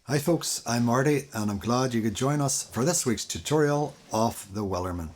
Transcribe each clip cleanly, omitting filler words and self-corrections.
Hi folks, I'm Marty and I'm glad you could join us for this week's tutorial of the Wellerman.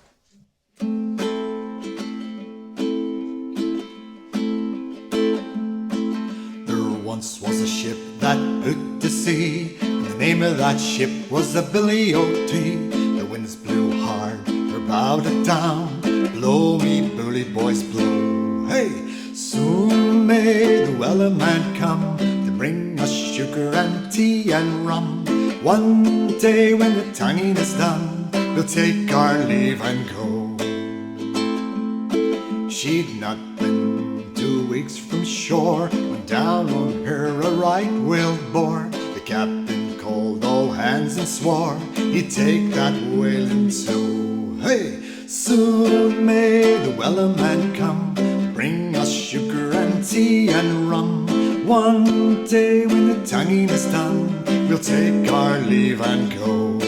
There once was a ship that put to sea, and the name of that ship was the Billy O.T. The winds blew hard, her bowed it down, blow me bully boys blow. Hey, soon may the Wellerman come to bring us sugar and tea and rum. One day when the tonguing is done, we'll take our leave and go. She'd not been 2 weeks from shore when down on her a right whale bore. The captain called all hands and swore he'd take that whale in tow. Hey, soon may the Wellerman come to bring us sugar and tea and rum. One day when the tonguing is done, we'll take our leave and go.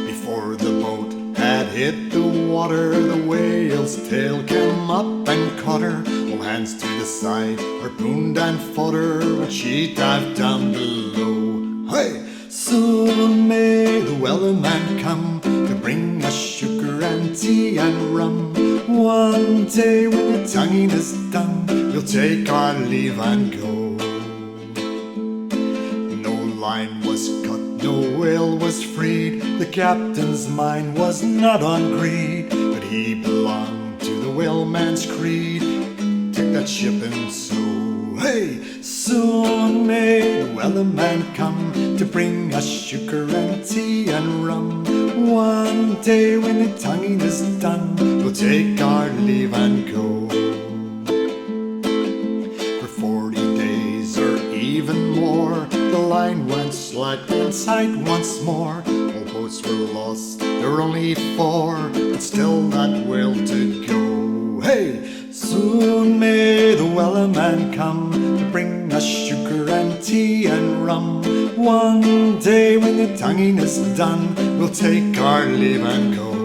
Before the boat had hit the water, the whale's tail came up and caught her. All hands to the side, harpooned and fought her when she dived down below. Hey, soon may the Wellerman come to bring us sugar and tea and rum. One day when the tonguing is done, we'll take our leave and go. No line was cut, no whale was freed. The captain's mind was not on greed, but he belonged to the whaleman's creed. Take that ship in tow. Hey, soon may the Wellerman come to bring us sugar and tea and rum. One day when the tonguing is done, we'll take our leave and go. For 40 days or even more, the line went slack and tight once more. All boats were lost, there were only 4, but still that whale to go. Hey, soon may the Wellerman come to bring us sugar and tea and rum. One day when the tonguing is done, we'll take our leave and go.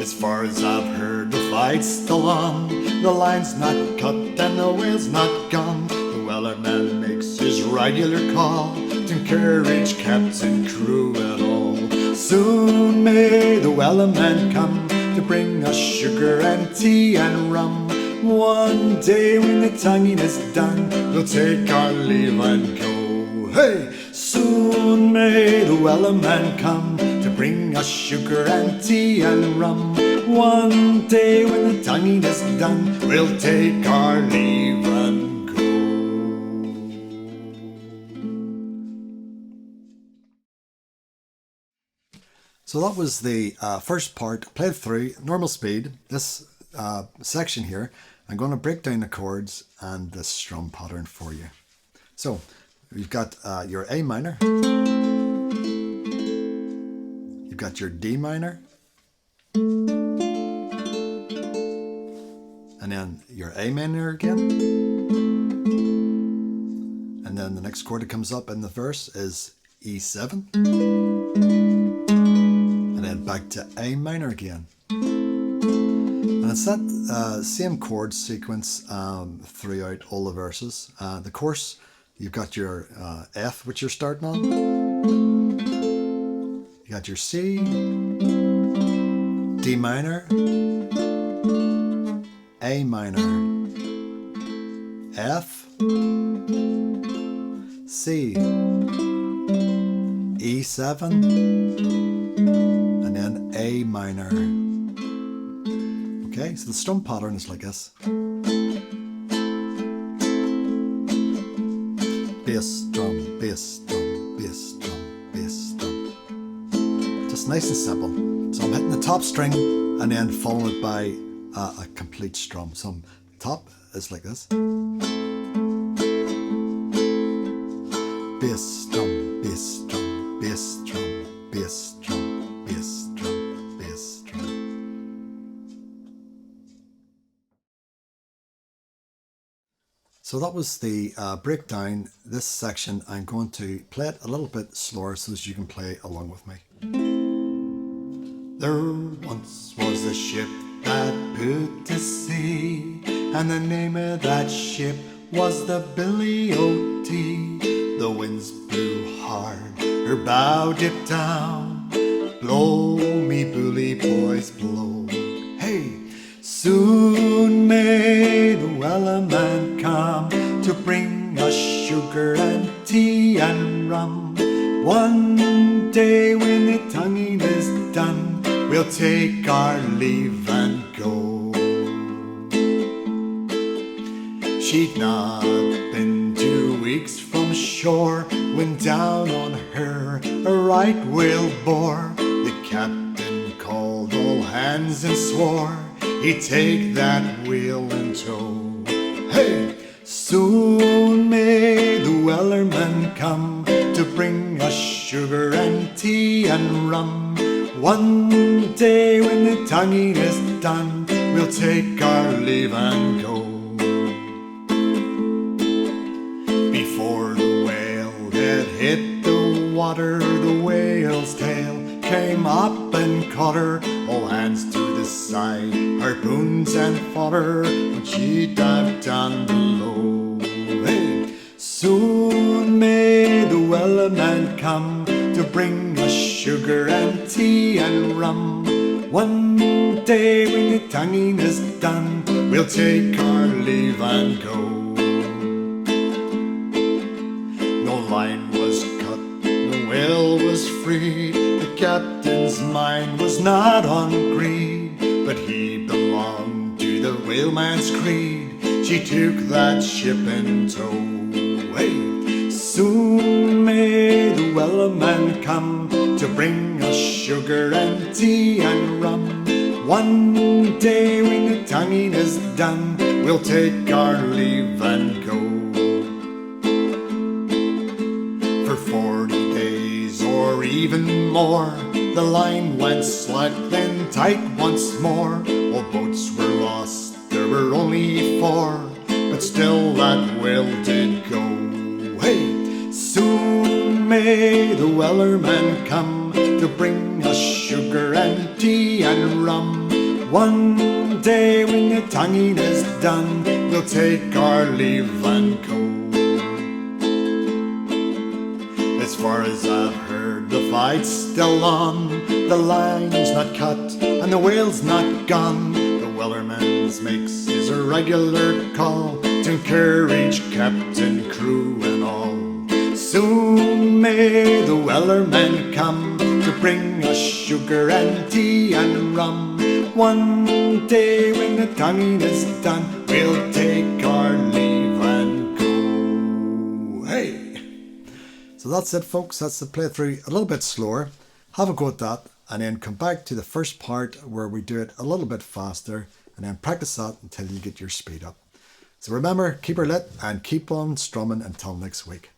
As far as I've heard, the fight's still on. The line's not cut and the whale's not gone. The Wellerman makes his regular call to encourage captain, crew and all. Soon may the Wellerman come to bring us sugar and tea and rum. One day when the tonguing is done, we'll take our leave and go. Hey, soon may the Wellerman come to bring us sugar and tea and rum. One day when the tonguing is done, we'll take our leave and go. So that was the first part, played through normal speed. This section here, I'm going to break down the chords and the strum pattern for you. So you've got your A minor, you've got your D minor, and then your A minor again, and then the next chord that comes up in the verse is E7, and then back to A minor again. And it's that same chord sequence throughout all the verses. The chorus, you've got your F, which you're starting on. You got your C, D minor, A minor, F, C, E7, and then A minor. Okay, so the strum pattern is like this. Bass, drum, bass, drum, bass, drum, bass, drum. Just nice and simple. So I'm hitting the top string and then following it by a complete strum. So top is like this. Bass, drum, bass, drum, bass, drum, bass, drum, bass, drum, bass, drum. So that was the breakdown. This section, I'm going to play it a little bit slower so that you can play along with me. There once was a ship that put to sea, and the name of that ship was the Billy O.T. The winds blew hard, her bow dipped down. Blow me bully boys, blow. Hey! Soon may the Wellerman come to bring us sugar and tea and rum. One day when the tonguing is done, we'll take our leave and go. She'd not been 2 weeks from shore when down on her a right whale bore. The captain called all hands and swore he'd take that wheel in tow. Hey! Soon may the Wellerman come to bring us sugar and tea and rum. One day when the tonguing is done, we'll take our leave and go. Before the whale had hit the water, the whale's tail came up and caught her. All hands to the side, harpoons and fodder, when she dived down below. Hey! Soon may the Wellerman come to bring us sugar and tea and rum. One day when the tonguing is done, we'll take our leave and go. No line was cut, the whale was freed. The captain's mind was not on greed, but he belonged to the whaleman's creed. She took that ship in tow. Hey! Soon may the Wellerman come to bring us sugar and tea and rum. One day when the tonguing is done, we'll take our leave and go. For 40 days or even more, the line went slack then tight once more. All boats were lost, there were only 4, but still that whale did go. Hey! Soon may the Wellerman come to bring us sugar and tea and rum. One day when the tonguing is done, we'll take our leave and go. As far as I've heard, the fight's still on. The line's not cut and the whale's not gone. The Wellerman's makes his regular call to encourage captain, crew and all. Soon may the Wellerman come to bring us sugar and tea and rum. One day when the tonguing is done, we'll take our leave and go. Hey! So that's it, folks. That's the playthrough a little bit slower. Have a go at that and then come back to the first part where we do it a little bit faster and then practice that until you get your speed up. So remember, keep her lit and keep on strumming until next week.